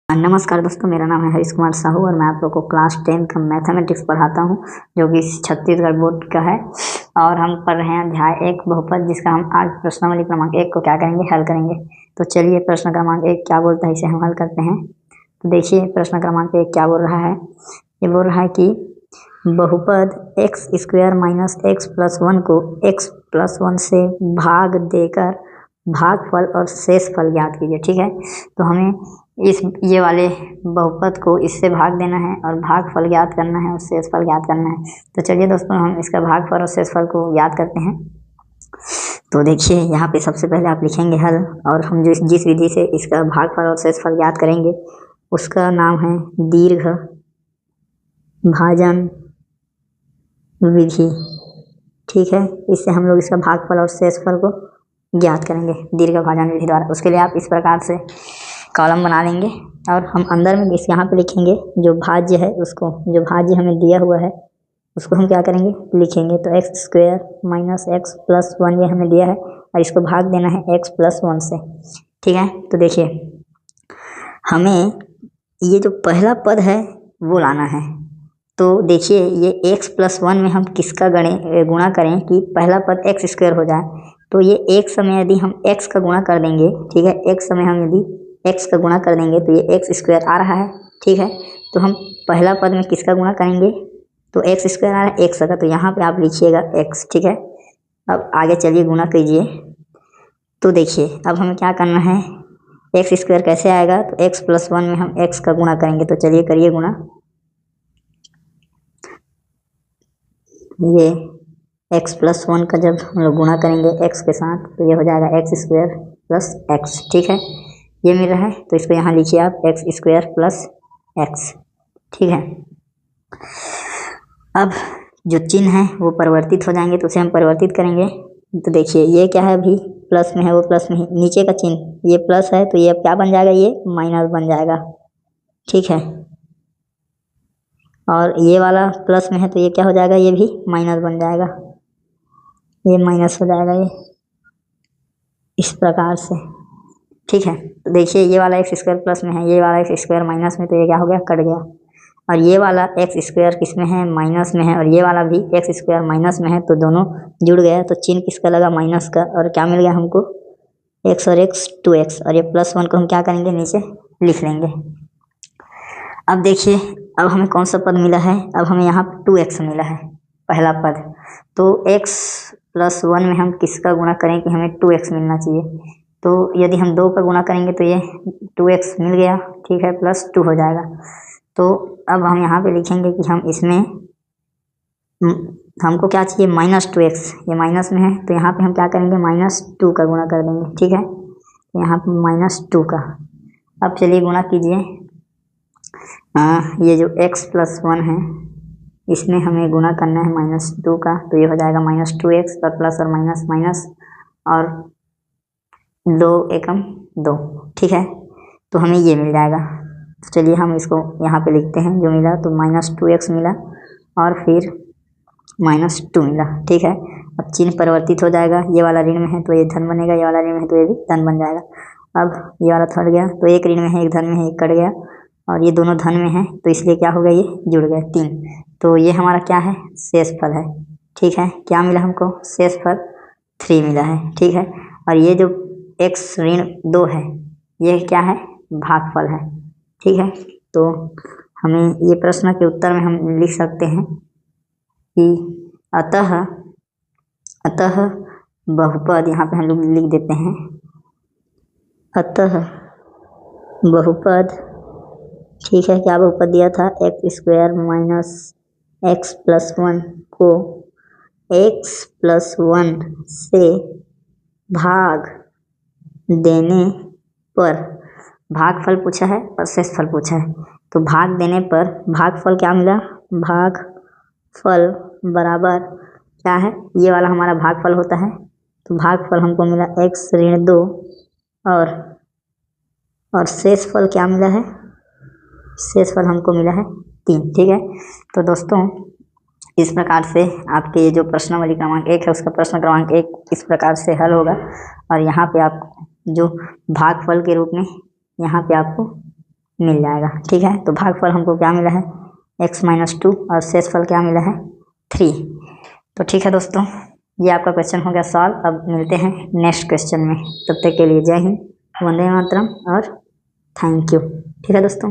नमस्कार दोस्तों, मेरा नाम है हरीश कुमार साहू और मैं आप लोगों को क्लास 10 का मैथमेटिक्स पढ़ाता हूं, जो कि छत्तीसगढ़ बोर्ड का है। और हम पढ़ रहे हैं अध्याय 1 बहुपद, जिसका हम आज प्रश्नावली क्रमांक 1 को क्या करेंगे, हल करेंगे। तो चलिए प्रश्न क्रमांक 1 क्या बोलता है, इसे हम हल करते हैं। तो देखिए प्रश्न क्रमांक 1 क्या बोल रहा है। ये बोल रहा है कि बहुपद x square minus x plus 1 को एक्स प्लस 1 से भाग देकर भागफल और शेषफल ज्ञात कीजिए। ठीक है, तो हमें ये वाले बहुपद को इससे भाग देना है और भागफल ज्ञात करना है और शेषफल ज्ञात करना है। तो चलिए दोस्तों, हम इसका भागफल और शेषफल को ज्ञात करते हैं। तो देखिए यहाँ पे सबसे पहले आप लिखेंगे हल, और हम जिस विधि से इसका भागफल और शेषफल ज्ञात करेंगे उसका नाम है दीर्घ भाजन विधि। ठीक है, इससे हम लोग इसका भागफल और शेषफल को ज्ञात करेंगे दीर्घ भाजन विधि द्वारा। उसके लिए आप इस प्रकार से कॉलम बना लेंगे और हम अंदर में इस यहाँ पे लिखेंगे जो भाज्य है उसको, जो भाज्य हमें दिया हुआ है उसको हम क्या करेंगे, लिखेंगे। तो x square minus x plus 1 ये हमें दिया है और इसको भाग देना है एक्स प्लस 1 से। ठीक है, तो देखिए हमें ये जो पहला पद है वो लाना है। तो देखिए ये एक्स प्लस 1 में हम किसका गुणा करें कि पहला पद एक्स स्क्वायर हो जाए। तो ये एक समय यदि हम एक्स का गुणा कर देंगे, ठीक है, एक समय हम यदि एक्स का गुणा कर देंगे तो ये एक्स स्क्वायर आ रहा है। ठीक है, तो हम पहला पद में किसका गुणा करेंगे, तो एक्स स्क्वायर आ रहा है एक्स का, तो यहाँ पे आप लिखिएगा एक्स। ठीक है, अब आगे चलिए गुणा कीजिए। तो देखिए अब हमें क्या करना है, एक्स स्क्वायर कैसे आएगा, तो एक्स प्लस 1 में हम एक्स का गुणा करेंगे। तो चलिए करिए गुणा। ये एक्स प्लस 1 का जब हम लोग गुणा करेंगे एक्स के साथ तो ये हो जाएगा एक्स स्क्वायर प्लस एक्स। ठीक है, ये मिल रहा है, तो इसको यहाँ लिखिए आप एक्स स्क्वायर प्लस एक्स। ठीक है, अब जो चिन्ह है वो परिवर्तित हो जाएंगे, तो उसे हम परिवर्तित करेंगे। तो देखिए ये क्या है, अभी प्लस में है, वो प्लस में है, नीचे का चिन्ह ये प्लस है तो ये अब क्या बन जाएगा, ये माइनस बन जाएगा। ठीक है, और ये वाला प्लस में है तो ये क्या हो जाएगा, ये भी माइनस बन जाएगा, ये माइनस हो जाएगा, ये इस प्रकार से। ठीक है, तो देखिए ये वाला एक्स स्क्वायर प्लस में है, ये वाला एक्स स्क्वायर माइनस में, तो ये क्या हो गया, कट गया। और ये वाला एक्स स्क्वायर किस में है, माइनस में है, और ये वाला भी एक्स स्क्वायर माइनस में है, तो दोनों जुड़ गया। तो चिन्ह किसका लगा, माइनस का, और क्या मिल गया हमको, एक्स और एक्स 2x, और ये प्लस 1 को हम क्या करेंगे, नीचे लिख लेंगे। अब देखिए अब हमें कौन सा पद मिला है, अब हमें यहाँ 2x मिला है पहला पद। तो x प्लस 1 में हम किसका गुणा करें कि हमें 2x मिलना चाहिए। तो यदि हम 2 का गुणा करेंगे तो ये 2x मिल गया। ठीक है, प्लस 2 हो जाएगा। तो अब हम यहाँ पे लिखेंगे कि हम इसमें हमको क्या चाहिए, माइनस 2x, ये माइनस में है तो यहाँ पे हम क्या करेंगे, माइनस 2 का गुणा कर देंगे। ठीक है, यहाँ पे माइनस 2 का। अब चलिए गुणा कीजिए। ये जो x प्लस 1 है इसमें हमें गुणा करना है माइनस 2 का, तो ये हो जाएगा माइनस 2x और प्लस और माइनस माइनस, और 2 एकम 2। ठीक है, तो हमें ये मिल जाएगा। तो चलिए हम इसको यहाँ पे लिखते हैं, जो मिला तो माइनस 2x मिला और फिर माइनस 2 मिला। ठीक है, अब चिन्ह परिवर्तित हो जाएगा, ये वाला ऋण में है तो ये धन बनेगा, ये वाला ऋण में है तो ये भी धन बन जाएगा। अब ये वाला थर्ड गया, तो एक ऋण में है एक धन में है, एक कट गया, और ये दोनों धन में है तो इसलिए क्या हो गया, ये जुड़ गए 3। तो ये हमारा क्या है, शेषफल है। ठीक है, क्या मिला हमको, शेषफल 3 मिला है। ठीक है, और ये जो x ऋण 2 है ये क्या है, भागफल है। ठीक है, तो हमें ये प्रश्न के उत्तर में हम लिख सकते हैं कि अतः बहुपद, यहाँ पे हम लोग लिख देते हैं, अतः बहुपद। ठीक है, क्या बहुपद दिया था, x square minus x plus 1 को एक्स प्लस 1 से भाग देने पर, भागफल पूछा है और शेषफल पूछा है, तो भाग देने पर भागफल क्या मिला, भागफल बराबर क्या है, ये वाला हमारा भागफल होता है। तो भागफल हमको मिला एक्स ऋण 2 और शेषफल क्या मिला है, शेषफल हमको मिला है 3। ठीक है, तो दोस्तों इस प्रकार से आपके ये जो प्रश्नावली क्रमांक 1 है उसका प्रश्न क्रमांक 1 इस प्रकार से हल होगा। और यहाँ पे आप जो भागफल के रूप में यहाँ पे आपको मिल जाएगा। ठीक है, तो भागफल हमको क्या मिला है, x-2 और शेषफल क्या मिला है 3। तो ठीक है दोस्तों, ये आपका क्वेश्चन हो गया सॉल्व। अब मिलते हैं नेक्स्ट क्वेश्चन में, तब तक के लिए जय हिंद, वंदे मातरम और थैंक यू। ठीक है दोस्तों।